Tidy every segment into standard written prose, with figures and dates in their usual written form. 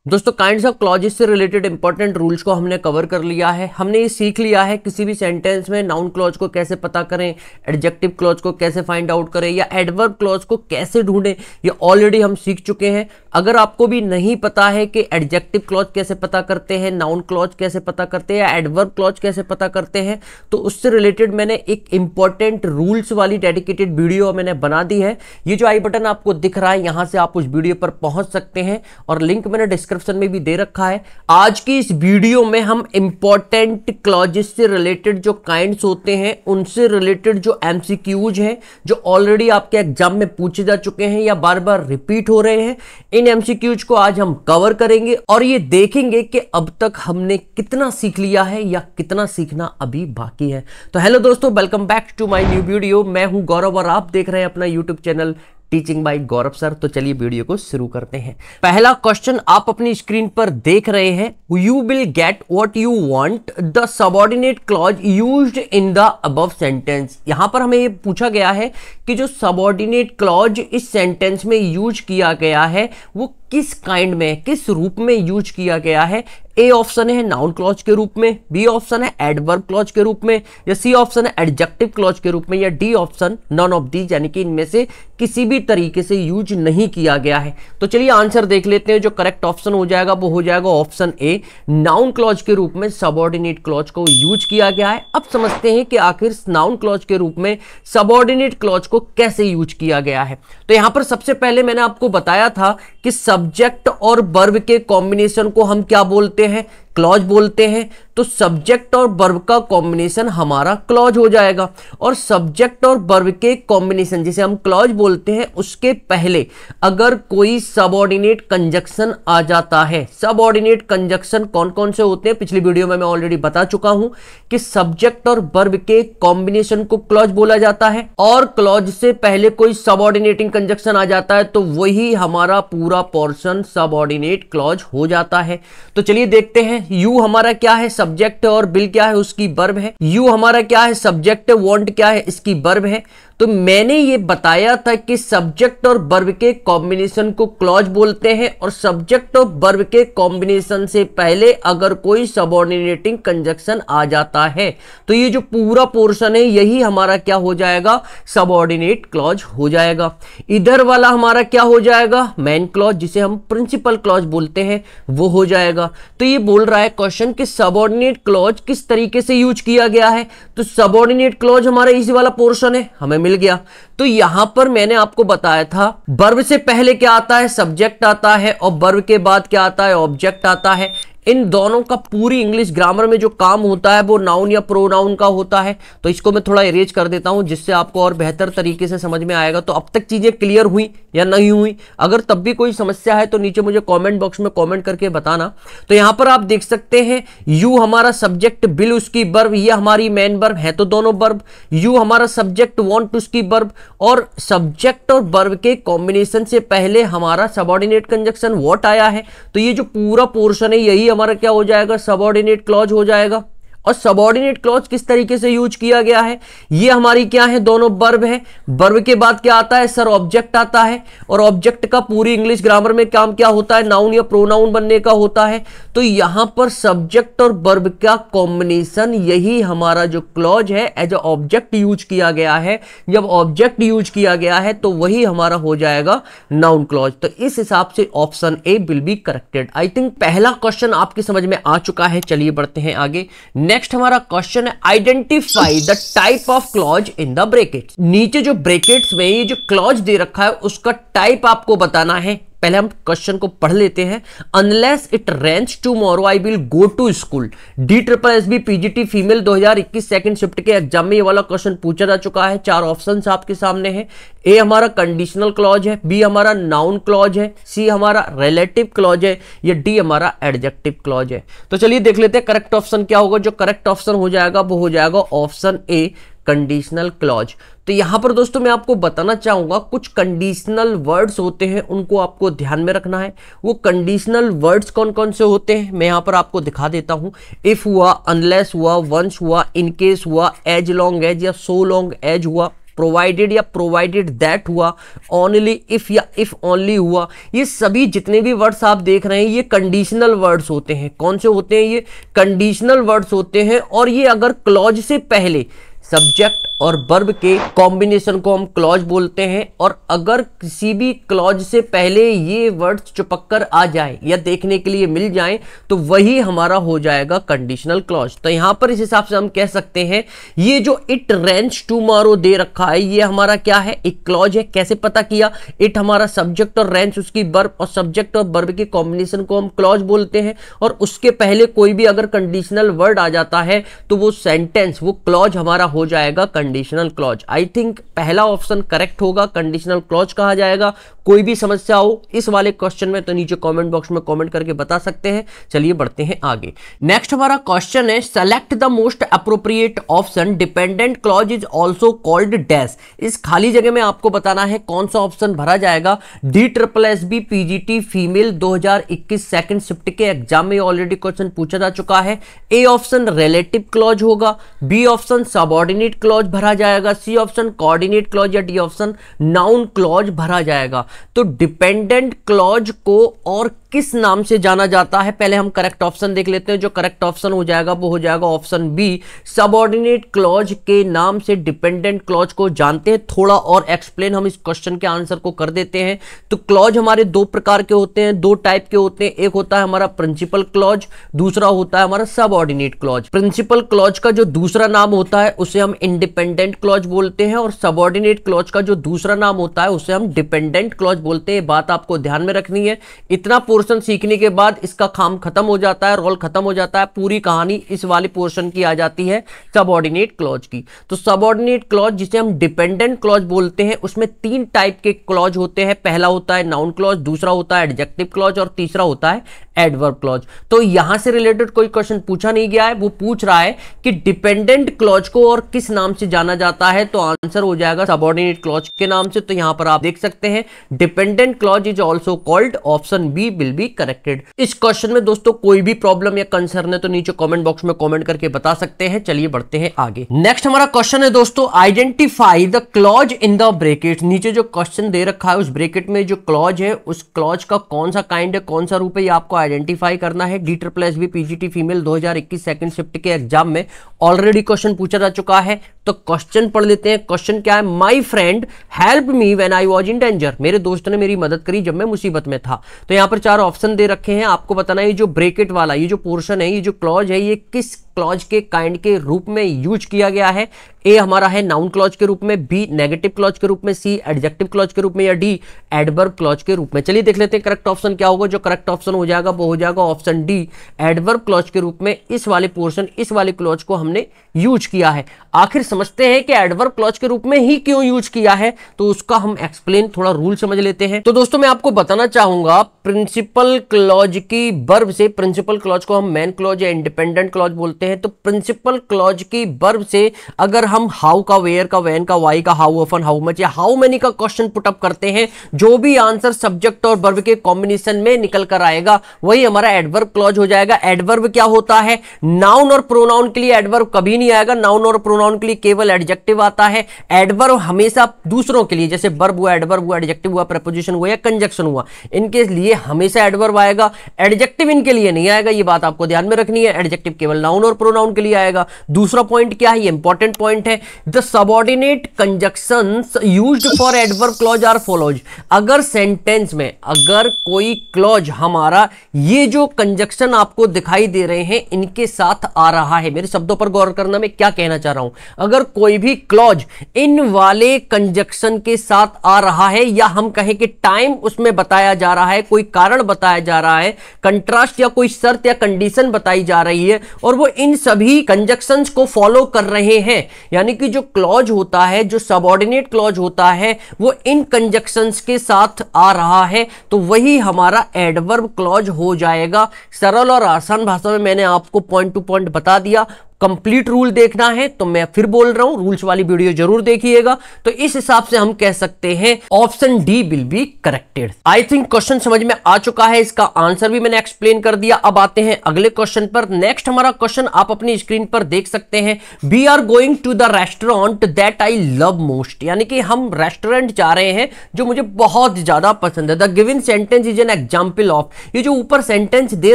दोस्तों kinds of clauses से related important rules को हमने कवर कर लिया है। हमने ये सीख लिया है किसी भी सेंटेंस में नाउन क्लॉज को कैसे पता करें, एडजेक्टिव क्लॉज को कैसे फाइंड आउट करें या एडवर्ब क्लॉज को कैसे ढूंढें, ये ऑलरेडी हम सीख चुके हैं। अगर आपको भी नहीं पता है कि एडजेक्टिव क्लॉज कैसे पता करते हैं, नाउन क्लॉज कैसे पता करते हैं या एडवर्ब क्लॉज कैसे पता करते हैं, तो उससे रिलेटेड मैंने एक इंपॉर्टेंट रूल्स वाली डेडिकेटेड वीडियो मैंने बना दी है। ये जो आई बटन आपको दिख रहा है, यहां से आप उस वीडियो पर पहुंच सकते हैं और लिंक मैंने डिस्क्रिप्शन में भी दे रखा है। आज की इस वीडियो में हम इंपॉर्टेंट क्लॉजेस से रिलेटेड जो काइंड्स होते हैं उनसे रिलेटेड जो एमसीक्यूज हैं, जो ऑलरेडी आपके एग्जाम में पूछे जा चुके हैं या बार बार रिपीट हो रहे हैं, इन एमसीक्यूज को आज हम कवर करेंगे और ये देखेंगे कि अब तक हमने कितना सीख लिया है या कितना सीखना अभी बाकी है। तो हेलो दोस्तों, welcome back to my new video. मैं हूं गौरव और आप देख रहे हैं अपना YouTube channel teaching by Gaurav sir. तो चलिए वीडियो को शुरू करते हैं। पहला क्वेश्चन आप अपनी स्क्रीन पर देख रहे हैं, you will get what you want, the subordinate clause used in the above sentence. यहां पर हमें ये पूछा गया है कि जो सबऑर्डिनेट क्लॉज इस सेंटेंस में यूज किया गया है वो किस काइंड में, किस रूप में यूज किया गया है। ए ऑप्शन है नाउन क्लॉज के रूप में, बी ऑप्शन है एडवर्ब क्लॉज के रूप में, या सी ऑप्शन है एडजेक्टिव क्लॉज के रूप में, या D option none of the, यानी कि इनमें से किसी भी तरीके से यूज नहीं किया गया है। तो चलिए आंसर देख लेते हैं। जो करेक्ट ऑप्शन हो जाएगा वो हो जाएगा ऑप्शन ए, नाउन क्लॉज के रूप में सबऑर्डिनेट क्लॉज को यूज किया गया है। अब समझते हैं कि आखिर नाउन क्लॉज के रूप में सबऑर्डिनेट क्लॉज को कैसे यूज किया गया है। तो यहां पर सबसे पहले मैंने आपको बताया था कि सब्जेक्ट और वर्ब के कॉम्बिनेशन को हम क्या बोलते हैं, क्लॉज बोलते हैं। तो सब्जेक्ट और वर्ब का कॉम्बिनेशन हमारा क्लॉज हो जाएगा और सब्जेक्ट और वर्ब के कॉम्बिनेशन जिसे हम क्लॉज बोलते हैं उसके पहले अगर कोई सबऑर्डिनेट कंजक्शन आ जाता है। सबऑर्डिनेट कंजक्शन कौन कौन से होते हैं पिछली वीडियो में मैं ऑलरेडी बता चुका हूं कि सब्जेक्ट और वर्ब के कॉम्बिनेशन को क्लॉज बोला जाता है और क्लॉज से पहले कोई सबऑर्डिनेटिंग कंजक्शन आ जाता है तो वही हमारा पूरा पोर्शन सबऑर्डिनेट क्लॉज हो जाता है। तो चलिए देखते हैं। यू हमारा क्या है, सब्जेक्ट, और बिल क्या है, उसकी वर्ब है। यू हमारा क्या है, सब्जेक्ट, वांट क्या है, इसकी वर्ब है। तो मैंने ये बताया था कि सब्जेक्ट और वर्ब के कॉम्बिनेशन को क्लॉज बोलते हैं और सब्जेक्ट और वर्ब के कॉम्बिनेशन से पहले अगर कोई सबऑर्डिनेटिंग कंजक्शन आ जाता है तो ये जो पूरा पोर्शन है यही हमारा क्या हो जाएगा, सबऑर्डिनेट क्लॉज हो जाएगा। इधर वाला हमारा क्या हो जाएगा, मेन क्लॉज, जिसे हम प्रिंसिपल क्लॉज बोलते हैं, वो हो जाएगा। तो ये बोल रहा है क्वेश्चन कि सबऑर्डिनेट क्लॉज किस तरीके से यूज किया गया है। तो सबऑर्डिनेट क्लॉज हमारा इसी वाला पोर्शन है, हमें मिल गया। तो यहां पर मैंने आपको बताया था वर्ब से पहले क्या आता है, सब्जेक्ट आता है, और वर्ब के बाद क्या आता है, ऑब्जेक्ट आता है। इन दोनों का पूरी इंग्लिश ग्रामर में जो काम होता है वो नाउन या प्रोनाउन का होता है। तो इसको मैं थोड़ा इरेज कर देता हूं जिससे आपको और बेहतर तरीके से समझ में आएगा। तो अब तक चीजें क्लियर हुई या नहीं हुई? अगर तब भी कोई समस्या है तो नीचे मुझे कमेंट बॉक्स में कमेंट करके बताना। तो यहां पर आप देख सकते हैं यू हमारा सब्जेक्ट, बिल उसकी वर्ब, ये हमारी मेन वर्ब है तो दोनों वर्ब। यू हमारा सब्जेक्ट, वांट उसकी वर्ब, और सब्जेक्ट और वर्ब के कॉम्बिनेशन से पहले हमारा सबऑर्डिनेट कंजक्शन व्हाट आया है। तो ये जो पूरा पोर्शन है यही हमारा क्या हो जाएगा, सबऑर्डिनेट क्लॉज हो जाएगा। और सबऑर्डिनेट क्लॉज किस तरीके से यूज किया गया है, ये हमारी क्या है, दोनों वर्ब है। वर्ब के बाद क्या आता है सर, ऑब्जेक्ट आता है, और ऑब्जेक्ट का पूरी इंग्लिश ग्रामर में काम क्या होता है, नाउन या प्रोनाउन बनने का होता है। तो यहां पर सब्जेक्ट और वर्ब का कॉम्बिनेशन यही हमारा जो क्लॉज है एज अ ऑब्जेक्ट यूज किया गया है। जब ऑब्जेक्ट यूज किया गया है तो वही हमारा हो जाएगा नाउन क्लॉज। तो इस हिसाब से option A will be corrected. I think पहला क्वेश्चन आपकी समझ में आ चुका है। चलिए बढ़ते हैं आगे। नेक्स्ट हमारा क्वेश्चन है, identify the type of clause in the brackets. नीचे जो ब्रैकेट्स में ये जो क्लॉज दे रखा है उसका टाइप आपको बताना है। पहले हम क्वेश्चन को पढ़ लेते हैं। Unless it rains tomorrow I will go to school. DSSB PGT female 2021 second shift के एग्जाम में ये वाला क्वेश्चन पूछा जा चुका है। 4 ऑप्शंस आपके सामने हैं। ए हमारा कंडीशनल क्लॉज है, बी हमारा नाउन क्लॉज है, सी हमारा रिलेटिव क्लॉज है, या डी हमारा एडजेक्टिव क्लॉज है। तो चलिए देख लेते हैं करेक्ट ऑप्शन क्या होगा। जो करेक्ट ऑप्शन हो जाएगा वो हो जाएगा ऑप्शन ए, कंडीशनल क्लॉज। तो यहां पर दोस्तों मैं आपको बताना चाहूंगा कुछ कंडीशनल वर्ड्स होते हैं उनको आपको ध्यान में रखना है। वो कंडीशनल वर्ड्स कौन कौन से होते हैं मैं यहां पर आपको दिखा देता हूं। इफ हुआ, अनलेस हुआ, वंस हुआ, इनकेस हुआ, एज लॉन्ग एज या सो लॉन्ग एज हुआ, प्रोवाइडेड या प्रोवाइडेड दैट हुआ, ओनली इफ या इफ ओनली हुआ, ये सभी जितने भी वर्ड्स आप देख रहे हैं ये कंडीशनल वर्ड्स होते हैं। कौन से होते हैं? ये कंडीशनल वर्ड्स होते हैं। और ये अगर क्लॉज से पहले सब्जेक्ट और वर्ब के कॉम्बिनेशन को हम क्लॉज बोलते हैं, और अगर किसी भी क्लॉज से पहले ये वर्ड्स चिपक कर आ जाए या देखने के लिए मिल जाएं तो वही हमारा हो जाएगा कंडीशनल क्लॉज। तो यहां पर इस हिसाब से हम कह सकते हैं ये जो इट रेन्स टुमारो दे रखा है ये हमारा क्या है? एक क्लॉज है। कैसे पता किया? इट हमारा सब्जेक्ट और रेन्स उसकी वर्ब, और सब्जेक्ट और वर्ब के कॉम्बिनेशन को हम क्लॉज बोलते हैं। और उसके पहले कोई भी अगर कंडीशनल वर्ड आ जाता है तो वो सेंटेंस, वो क्लॉज हमारा हो जाएगा कंडीशनल क्लॉज। आई थिंक पहला ऑप्शन करेक्ट होगा, कंडीशनल क्लॉज कहा जाएगा। कोई भी समस्या हो इस वाले क्वेश्चन में तो नीचे कमेंट बॉक्स में कमेंट करके बता सकते हैं। चलिए बढ़ते हैं आगे। नेक्स्ट हमारा क्वेश्चन है select the most appropriate option, dependent clause is also called dash. इस खाली जगह में आपको बताना है कौन सा ऑप्शन भरा जाएगा। DSSB PGT female 2021 second shift के एग्जाम में ऑलरेडी क्वेश्चन पूछा जा चुका है। ए ऑप्शन रिलेटिव क्लॉज होगा, बी ऑप्शन सबऑर्डिनेट क्लॉज भरा जाएगा, सी ऑप्शन कोऑर्डिनेट क्लॉज, या डी ऑप्शन नाउन क्लॉज भरा जाएगा। तो डिपेंडेंट क्लॉज को और किस नाम से जाना जाता है? पहले हम करेक्ट ऑप्शन देख लेते हैं। जो करेक्ट ऑप्शन हो जाएगा वो हो जाएगा ऑप्शन बी, सबऑर्डिनेट क्लॉज के नाम से डिपेंडेंट क्लॉज को जानते हैं। थोड़ा और एक्सप्लेन हम इस क्वेश्चन के आंसर को कर देते हैं। तो क्लॉज हमारे दो प्रकार के होते हैं, दो टाइप के होते हैं। एक होता है हमारा प्रिंसिपल क्लॉज, दूसरा होता है हमारा सबऑर्डिनेट क्लॉज। प्रिंसिपल क्लॉज का जो दूसरा नाम होता है उसे हम इंडिपेंडेंट क्लॉज बोलते हैं, और सबऑर्डिनेट क्लॉज का जो दूसरा नाम होता है उसे हम डिपेंडेंट क्लॉज बोलते हैं। बात आपको ध्यान में रखनी है। इतना पोर्शन सीखने के बाद इसका काम खत्म हो जाता है, रोल खत्म हो जाता है, पूरी कहानी इस वाले पोर्शन की आ जाती है सबऑर्डिनेट क्लॉज की। तो सबऑर्डिनेट क्लॉज जिसे हम डिपेंडेंट क्लॉज बोलते हैं उसमें तीन टाइप के क्लॉज होते हैं। पहला होता है नाउन क्लॉज, दूसरा होता है एडजेक्टिव क्लॉज, और तीसरा होता है एडवर्ब क्लॉज। तो यहां से रिलेटेड कोई क्वेश्चन पूछा नहीं गया है, वो पूछ रहा है कि डिपेंडेंट क्लॉज को और किस नाम से जाना जाता है। तो आंसर हो जाएगा सबऑर्डिनेट क्लॉज के नाम से। तो यहां पर आप देख सकते हैं dependent clause is also called, option B will be corrected. इस क्वेश्चन में दोस्तों कोई भी प्रॉब्लम या कंसर्न है तो नीचे कमेंट बॉक्स में कमेंट करके बता सकते हैं। चलिए बढ़ते हैं आगे। नेक्स्ट हमारा क्वेश्चन है दोस्तों identify the clause in the bracket. नीचे जो क्वेश्चन दे रखा है उस ब्रैकेट में जो क्लॉज है उस क्लॉज का कौन सा काइंड है, कौन सा रूप है, ये आपको आइडेंटिफाई करना है। DSSB PGT female 2021 second shift के एग्जाम में ऑलरेडी क्वेश्चन पूछा जा चुका है। तो क्वेश्चन पढ़ लेते हैं। क्वेश्चन क्या है? My friend help me when I was in danger. मेरे दोस्त ने मेरी मदद करी जब मैं मुसीबत में था। तो यहां पर चार ऑप्शन दे रखे हैं, आपको बताना है ये जो ब्रैकेट वाला ये जो पोर्शन है, ये जो क्लॉज है, ये किस क्लॉज के काइंड के रूप में यूज किया गया है। ए हमारा है नाउन क्लॉज के रूप में, बी नेगेटिव क्लॉज के रूप में, सी एडजेक्टिव क्लॉज के रूप में, या डी एडवर्ब क्लॉज के रूप में। चलिए देख लेते हैं करेक्ट ऑप्शन क्या होगा। जो करेक्ट ऑप्शन हो जाएगा वो हो जाएगा ऑप्शन डी, एडवर्ब क्लॉज के रूप में इस वाले पोर्शन, इस वाले क्लॉज को हमने यूज किया है। आखिर समझते हैं कि एडवर्ब क्लॉज के रूप में ही क्यों यूज किया है, तो उसका हम एक्सप्लेन थोड़ा रूल समझ लेते हैं। तो दोस्तों मैं आपको बताना चाहूंगा प्रिंसिपल क्लॉज की वर्ब से, प्रिंसिपल क्लॉज को हम मेन क्लॉज या इंडिपेंडेंट क्लॉज बोलते हैं। तो प्रिंसिपल क्लॉज की वर्ब से अगर हम हाउ का, वेयर का, व्हेन का, वाई का, हाउ ऑफन, हाउ मच या हाउ मेनी का क्वेश्चन पुट अप करते हैं, जो भी आंसर सब्जेक्ट और वर्ब के कॉम्बिनेशन में निकल कर आएगा वही हमारा एडवर्ब क्लॉज हो जाएगा। एडवर्ब क्या होता है? नाउन और प्रोनाउन के लिए एडवर्ब कभी नहीं आएगा, नाउन और प्रोनाउन के लिए केवल एडजेक्टिव आता है। एडवर्ब हमेशा दूसरों के लिए, जैसे वर्ब हुआ, एडवर्ब हुआ, एडजेक्टिव हुआ, प्रीपोजिशन हुआ या कंजक्शन हुआ, इनके लिए हमेशा एडवर्ब आएगा। एडजेक्टिव इनके लिए नहीं आएगा, ये बात आपको ध्यान में रखनी है। एडजेक्टिव केवल नाउन और प्रोनाउन के लिए आएगा। दूसरा पॉइंट क्या है? ये इंपॉर्टेंट पॉइंट है। The subordinate conjunctions used for adverb clause are follows. अगर सेंटेंस में अगर कोई क्लॉज हमारा ये जो कंजक्शन आपको दिखाई दे रहे हैं इनके साथ आ रहा है, मेरे शब्दों पर गौर करना, मैं क्या कहना चाह रहा हूं। अगर कोई भी क्लॉज इन वाले कंजक्शन के साथ आ रहा है, या हम कहें कि टाइम उसमें बताया जा रहा है, कोई कारण बताया जा रहा है, कंट्रास्ट या कोई शर्त या कंडीशन बताई जा रही है, और वो इन सभी कंजक्शंस को फॉलो कर रहे हैं, यानी कि जो क्लॉज होता है, जो सबऑर्डिनेट क्लॉज होता है, वो इन कंजक्शंस के साथ आ रहा है, तो वही हमारा एडवर्ब क्लॉज हो जाएगा। सरल और आसान भाषा में मैंने आपको पॉइंट टू पॉइंट बता दिया। कंप्लीट रूल देखना है तो मैं फिर बोल रहा हूं, रूल्स वाली वीडियो जरूर देखिएगा। तो इस हिसाब से हम कह सकते हैं option D will be corrected. I think question समझ में आ चुका है, इसका आंसर भी मैंने एक्सप्लेन कर दिया। अब आते हैं अगले क्वेश्चन पर। नेक्स्ट हमारा क्वेश्चन आप अपनी स्क्रीन पर देख सकते हैं। We are going to the restaurant that I love most, यानी कि हम रेस्टोरेंट जा रहे हैं जो मुझे बहुत ज्यादा पसंद है। The given sentence is an example of, ये जो ऊपर सेंटेंस दे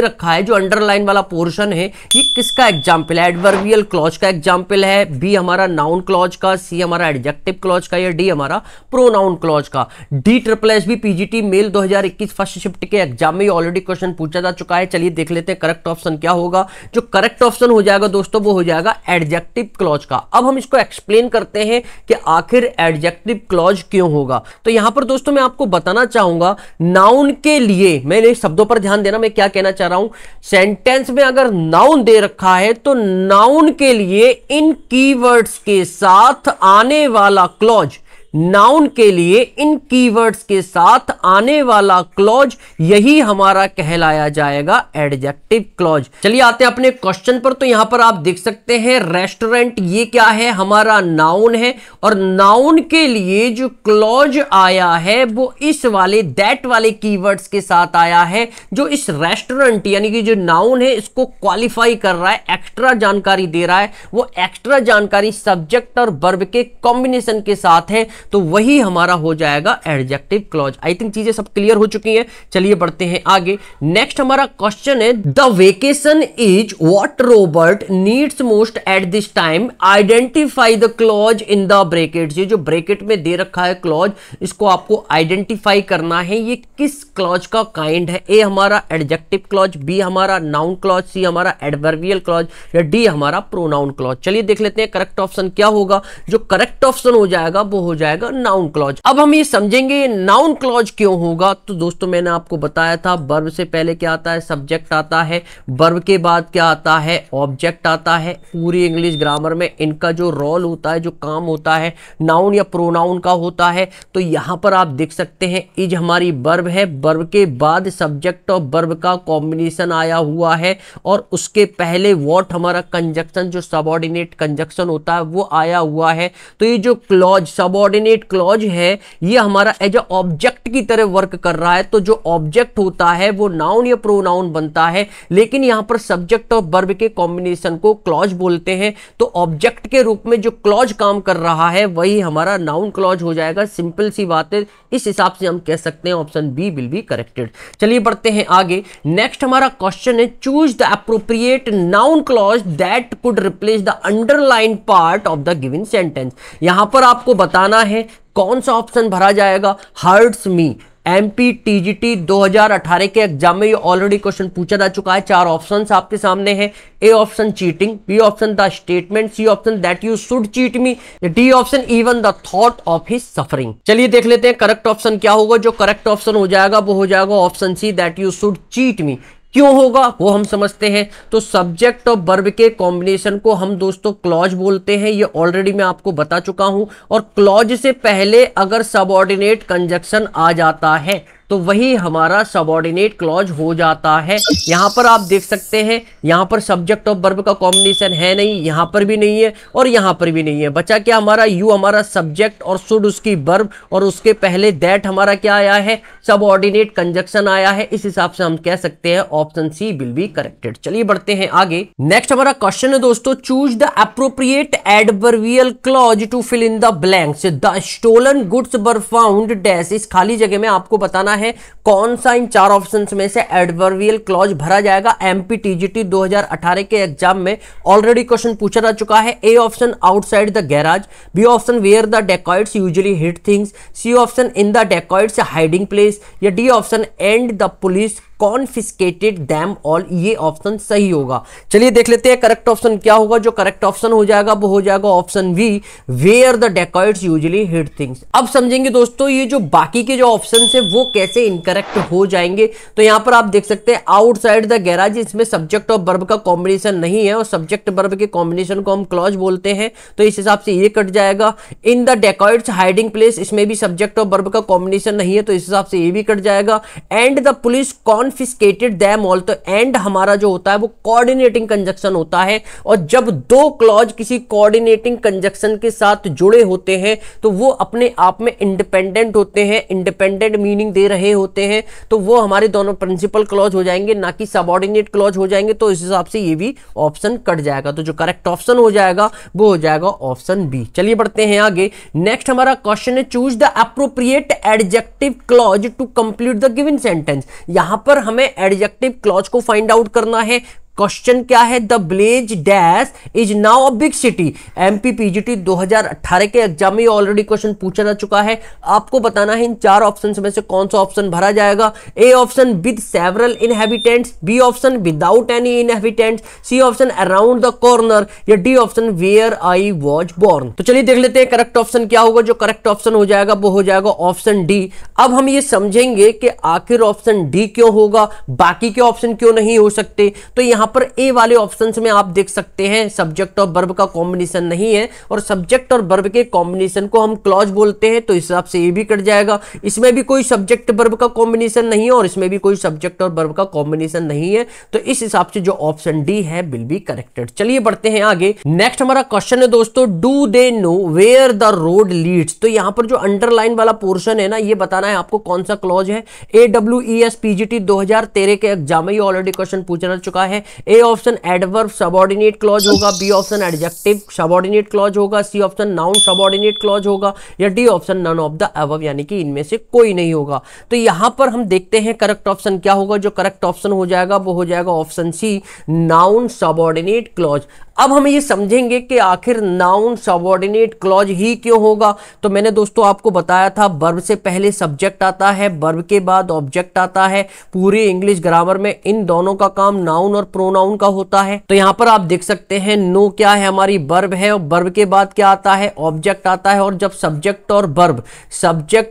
रखा है, जो अंडरलाइन वाला पोर्शन है, ये किसका एग्जांपल है? एडवर्बियल क्लॉज का एग्जांपल है, बी हमारा नाउन क्लॉज का, सी हमारा एडजेक्टिव क्लॉज का, या डी हमारा प्रोनाउन क्लॉज का। DSSS PGT male 2021 first shift के एग्जाम में ऑलरेडी क्वेश्चन पूछा जा चुका है। चलिए देख लेते हैं करेक्ट ऑप्शन क्या होगा। जो करेक्ट ऑप्शन हो जाएगा दोस्तों वो हो जाएगा एडजेक्टिव क्लॉज का। अब हम इसको एक्सप्लेन करते हैं कि आखिर एडजेक्टिव क्लॉज क्यों होगा। तो यहां पर दोस्तों मैं आपको बताना चाहूंगा, नाउन के लिए, मैंने शब्दों पर ध्यान देना, मैं क्या कहना चाह रहा हूं, सेंटेंस में अगर नाउन दे रखा है तो नाउन के लिए इन कीवर्ड्स के साथ आने वाला क्लॉज, नाउन के लिए इन कीवर्ड्स के साथ आने वाला क्लॉज, यही हमारा कहलाया जाएगा एडजेक्टिव क्लॉज। चलिए आते हैं अपने क्वेश्चन पर। तो यहां पर आप देख सकते हैं रेस्टोरेंट, ये क्या है? हमारा नाउन है, और नाउन के लिए जो क्लॉज आया है वो इस वाले दैट वाले कीवर्ड्स के साथ आया है, जो इस रेस्टोरेंट यानी कि जो नाउन है इसको क्वालिफाई कर रहा है, एक्स्ट्रा जानकारी दे रहा है। वो एक्स्ट्रा जानकारी सब्जेक्ट और वर्ब के कॉम्बिनेशन के साथ है, तो वही हमारा हो जाएगा एडजेक्टिव क्लॉज। आई थिंक चीजें सब क्लियर हो चुकी हैं। चलिए बढ़ते हैं आगे। नेक्स्ट हमारा क्वेश्चन है, the vacation is what Robert needs most at this time, identify the clause in the brackets. ये जो ब्रैकेट में दे रखा है क्लॉज, इसको आपको आइडेंटिफाई करना है, ये किस क्लॉज का काइंड है। ए हमारा एडजेक्टिव क्लॉज, बी हमारा नाउन क्लॉज, सी हमारा एडवर्बियल क्लॉज, या डी हमारा प्रोनाउन क्लॉज। चलिए देख लेते हैं करेक्ट ऑप्शन क्या होगा। जो करेक्ट ऑप्शन हो जाएगा वो हो जाएगा नाउन क्लॉज। अब हम ये समझेंगे नाउन क्लॉज क्यों होगा। तो दोस्तों मैंने आपको बताया था, वर्ब से पहले क्या आता है? सब्जेक्ट आता है। वर्ब के बाद क्या आता है? ऑब्जेक्ट आता है। पूरी इंग्लिश ग्रामर में इनका जो रोल होता है, जो काम होता है, नाउन या प्रोनाउन का होता है। तो यहां पर आप देख सकते हैं, इज हमारी वर्ब है, वर्ब के बाद सब्जेक्ट और वर्ब का कॉम्बिनेशन आया हुआ है, और उसके पहले व्हाट हमारा कंजक्शन, जो सबऑर्डिनेट कंजक्शन होता है, वो आया हुआ है। तो ये जो क्लॉज, सबऑर्डिनेट क्लॉज है, ये हमारा एज अ ऑब्जेक्ट की तरह वर्क कर रहा है। तो जो ऑब्जेक्ट होता है वो नाउन या प्रोनाउन बनता है, लेकिन यहां पर सब्जेक्ट और वर्ब के कॉम्बिनेशन को क्लॉज बोलते हैं। तो ऑब्जेक्ट के रूप में जो क्लॉज काम कर रहा है वही हमारा नाउन क्लॉज हो जाएगा। सिंपल सी बात है, इस हिसाब से हम कह सकते हैं option B will be corrected. चलिए बढ़ते हैं आगे। नेक्स्ट हमारा क्वेश्चन है, choose the appropriate noun clause that could replace the underlined part of the given sentence. यहां पर आपको बताना है कौन सा ऑप्शन भरा जाएगा। हर्ट्स मी, एमपी टीजीटी 2018 के एग्जाम में ये ऑलरेडी क्वेश्चन पूछा जा चुका है। 4 ऑप्शंस आपके सामने हैं। A option cheating, B option the statement, C option that you should cheat me, D option even the thought of his suffering. चलिए देख लेते हैं करेक्ट ऑप्शन क्या होगा। जो करेक्ट ऑप्शन हो जाएगा वो हो जाएगा option C, that you should cheat me. क्यों होगा वो हम समझते हैं। तो सब्जेक्ट और वर्ब के कॉम्बिनेशन को हम दोस्तों क्लॉज बोलते हैं, ये ऑलरेडी मैं आपको बता चुका हूं। और क्लॉज से पहले अगर सबऑर्डिनेट कंजक्शन आ जाता है तो वही हमारा सबऑर्डिनेट क्लॉज हो जाता है। यहां पर आप देख सकते हैं, यहां पर सब्जेक्ट और वर्ब का कॉम्बिनेशन है नहीं, यहां पर भी नहीं है और यहां पर भी नहीं है। बचा क्या हमारा? यू हमारा सब्जेक्ट और शुड उसकी वर्ब, और उसके पहले दैट हमारा क्या आया है? सबऑर्डिनेट कंजक्शन आया है। इस हिसाब से हम कह सकते हैं option C will be corrected. चलिए बढ़ते हैं आगे। नेक्स्ट हमारा क्वेश्चन है दोस्तों, choose the appropriate adverbial clause to fill in the blanks. The stolen goods were found dash. इस खाली जगह में आपको बताना है कौन सा इन 4 ऑप्शंस में से एडवर्बियल क्लॉज भरा जाएगा। एमपी टीजीटी 2018 के एग्जाम में ऑलरेडी क्वेश्चन पूछा जा चुका है। A option outside the garage, B option where the dacoits usually hit things, C option in the dacoits hiding place, या D option and the police confiscated them all. ये option सही होगा। चलिए देख लेते हैं करेक्ट ऑप्शन क्या होगा। जो करेक्ट ऑप्शन हो जाएगा वो हो जाएगा option B, where the dacoits usually hit things. अब समझेंगे दोस्तों ये जो बाकी के जो ऑप्शन है वो कैसे इनकरेक्ट हो जाएंगे। तो यहां पर आप देख सकते हैं आउटसाइड द गैराज, इसमें सब्जेक्ट और वर्ब का कॉम्बिनेशन नहीं है और सब्जेक्ट वर्ब के कॉम्बिनेशन को हम क्लॉज बोलते हैं, तो इस हिसाब से ये कट जाएगा। इन द डेकॉइट्स हाइडिंग प्लेस, इसमें भी सब्जेक्ट और वर्ब का कॉम्बिनेशन नहीं है, तो इस हिसाब से ये भी कट जाएगा। And the police confiscated them all, तो एंड हमारा जो होता है वो कोऑर्डिनेटिंग कंजक्शन होता है, और जब दो क्लॉज किसी कोऑर्डिनेटिंग कंजक्शन के साथ जुड़े होते हैं तो वो अपने आप में इंडिपेंडेंट होते हैं, इंडिपेंडेंट मीनिंग दे रहे होते हैं, तो वो हमारे दोनों प्रिंसिपल क्लॉज हो जाएंगे, ना कि सबऑर्डिनेट क्लॉज हो जाएंगे। तो इस हिसाब से ये भी ऑप्शन कट जाएगा, तो जो करेक्ट ऑप्शन हो जाएगा वो हो जाएगा ऑप्शन बी। चलिए बढ़ते हैं आगे। नेक्स्ट हमारा क्वेश्चन है choose the appropriate adjective clause to complete the given sentence. यहां पर हमें एडजेक्टिव क्लॉज को फाइंड आउट करना है। क्वेश्चन क्या है, the village dash is now a big city. MP PGT 2018 के एग्जाम में ऑलरेडी क्वेश्चन पूछा जा चुका है। आपको बताना है इन चार ऑप्शन में से कौन सा ऑप्शन भरा जाएगा। A option with several inhabitants, B option without any inhabitants, C option around the corner, या D option where I was born. तो चलिए देख लेते हैं करेक्ट ऑप्शन क्या होगा। जो करेक्ट ऑप्शन हो जाएगा वो हो जाएगा ऑप्शन डी। अब हम ये समझेंगे कि आखिर ऑप्शन डी क्यों होगा, बाकी के ऑप्शन क्यों नहीं हो सकते। तो यहां पर ए वाले ऑप्शंस में आप देख सकते हैं सब्जेक्ट और वर्ब का कॉम्बिनेशन नहीं है, और सब्जेक्ट और वर्ब के कॉम्बिनेशन को हम क्लॉज बोलते हैं, तो इस हिसाब से ये भी कट जाएगा। इसमें भी कोई सब्जेक्ट वर्ब का कॉम्बिनेशन नहीं है, और इसमें भी कोई सब्जेक्ट और वर्ब का कॉम्बिनेशन नहीं है, तो इस हिसाब से जो ऑप्शन डी है विल बी करेक्टेड। चलिए बढ़ते हैं आगे। नेक्स्ट हमारा क्वेश्चन है दोस्तों, do they know where the road leads. तो यहां पर जो अंडरलाइन वाला पोर्शन है ना, ये बताना है आपको कौन सा क्लॉज है। AWES PGT 2013 के एग्जाम में ऑलरेडी क्वेश्चन पूछा जा चुका है। A option adverb subordinate clause होगा, B option adjective subordinate clause होगा, C option noun subordinate clause होगा, या D option none of the above, यानी कि इनमें से कोई नहीं होगा। तो यहां पर हम देखते हैं करेक्ट ऑप्शन क्या होगा। जो करेक्ट ऑप्शन हो जाएगा वो हो जाएगा option C, noun subordinate clause. अब हम ये समझेंगे कि आखिर नाउन सबऑर्डिनेट क्लॉज ही क्यों होगा। तो मैंने दोस्तों आपको बताया था वर्ब से पहले सब्जेक्ट आता है, वर्ब के बाद ऑब्जेक्ट आता है। पूरी इंग्लिश ग्रामर में इन दोनों का काम नाउन और प्रोनाउन का होता है। तो यहां पर आप देख सकते हैं नो क्या है, हमारी वर्ब है, और वर्ब के बाद क्या आता है, ऑब्जेक्ट आता है। और जब सब्जेक्ट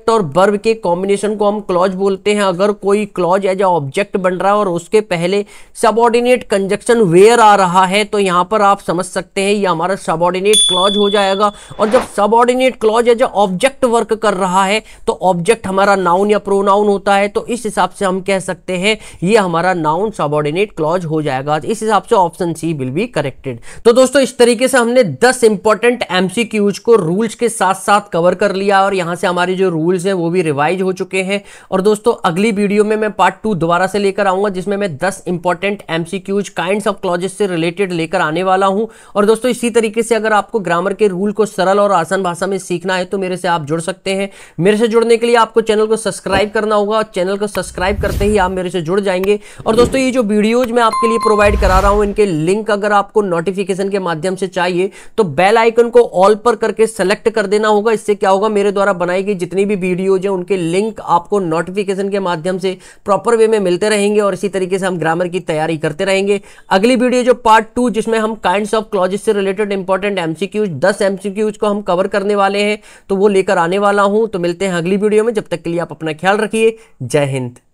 और वर्ब के कॉम्बिनेशन को हम क्लॉज बोलते हैं। अगर कोई क्लॉज एज ऑब्जेक्ट बन रहा है और उसके पहले सबऑर्डिनेट कंजक्शन वेयर आ रहा है, तो यहां पर आप समझ सकते हैं ये हमारा सबऑर्डिनेट क्लॉज हो जाएगा। और जब subordinate clause as object work कर रहा है तो ऑब्जेक्ट हमारा नाउन या प्रोनाउन होता है, तो इस हिसाब से हम कह सकते हैं ये हमारा नाउन सबऑर्डिनेट क्लॉज हो जाएगा। इस हिसाब से option C will be corrected. तो दोस्तों इस तरीके से हमने 10 इंपॉर्टेंट एमसीक्यूज को रूल्स के साथ साथ कवर कर लिया, और यहां से हमारे जो रूल्स हैं वो भी रिवाइज हो चुके हैं। और दोस्तों अगली वीडियो में मैं पार्ट 2 दोबारा से लेकर आऊंगा, जिसमें मैं 10 important MCQs kinds of clauses से रिलेटेड लेकर आने वाला हूं। और दोस्तों इसी तरीके से अगर आपको ग्रामर के रूल को सरल और आसान भाषा में सीखना है तो मेरे से आप जुड़ सकते हैं। मेरे से जुड़ने के लिए आपको चैनल को सब्सक्राइब करना होगा। चैनल को सब्सक्राइब करते ही आप मेरे से जुड़ जाएंगे। और दोस्तों ये जो वीडियोज मैं आपके लिए प्रोवाइड करा रहा हूं, इनके लिंक अगर आपको नोटिफिकेशन के माध्यम से चाहिए तो बेल आइकन को ऑल पर करके सेलेक्ट कर देना होगा। इससे क्या होगा, मेरे द्वारा बनाई गई जितनी भी वीडियोज हैं उनके लिंक आपको नोटिफिकेशन के माध्यम से प्रॉपर वे में मिलते रहेंगे, और इसी तरीके से हम ग्रामर की तैयारी करते रहेंगे। अगली वीडियो जो पार्ट 2 जिसमें हम काइंड्स ऑफ क्लॉजेस से रिलेटेड इंपॉर्टेंट एमसीक्यूज 10 एमसीक्यूज को हम कवर करने वाले हैं, तो वो लेकर आने वाला हूं। तो मिलते हैं अगली वीडियो में, जब तक के लिए आप अपना ख्याल रखिए। जय हिंद।